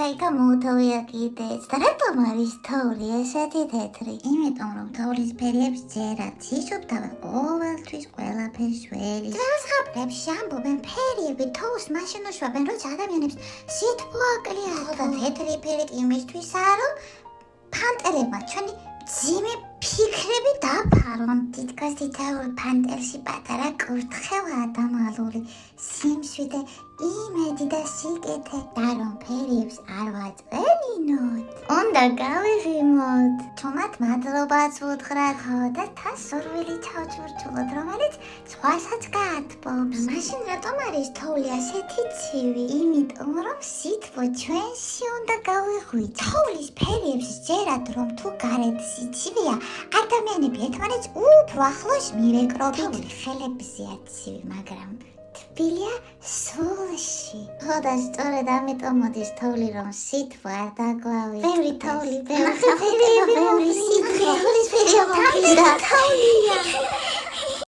იქა-იქა მოუთოვია კიდეც და რატომ არის თოვლი ესეთი თეთრი? იმიტომ რომ თოვლის ფერიებს ჯერათ სისუფთავე ყოველთვის ყველაფერს ვერის ძველს ხაპლებში ამბობენ ფერიები თოვლს მაშინ უშვებენ როცა ადამიანებს სითბო აკლია და თეთრი ფერი იმისთვისაა რომ ფანტერებმა ჩვენი ძიმე ფიქრები დაფარონ თითქოს თითოეულ ფანტერში პატარა კურთხევაა დამალული სიმშვიდე იმედი და სიკეთე და რომ ფერიებს არ ვაწვენინოთ უნდა გავიღიმოთ თუმად მადლობაც ვუთხრათო და თან სურვილი ჩავჭურჭულოთ რომელიც სხვასაც გაათბობს მაშინ რატომ არის თოვლი ასეთი ცივი იმიტომ რომ სითბო ჩვენში უნდა გავიღვიძოთ თოვლის ფერიებს ჯერათ რომ თუ გარეთ სიცივეა ადამიანები ერთმანეთს უფრო ახლოს მივეკრობით ხელებზეა ცივი მაგრამ თბილია სულში ხო და სწორედ ამიტომ მოდის თოვლი რომ სითბო არ დაგვავიწყდეს ბევრი თოვლი ბევრი სითბო თოვლის ფერი თოვლია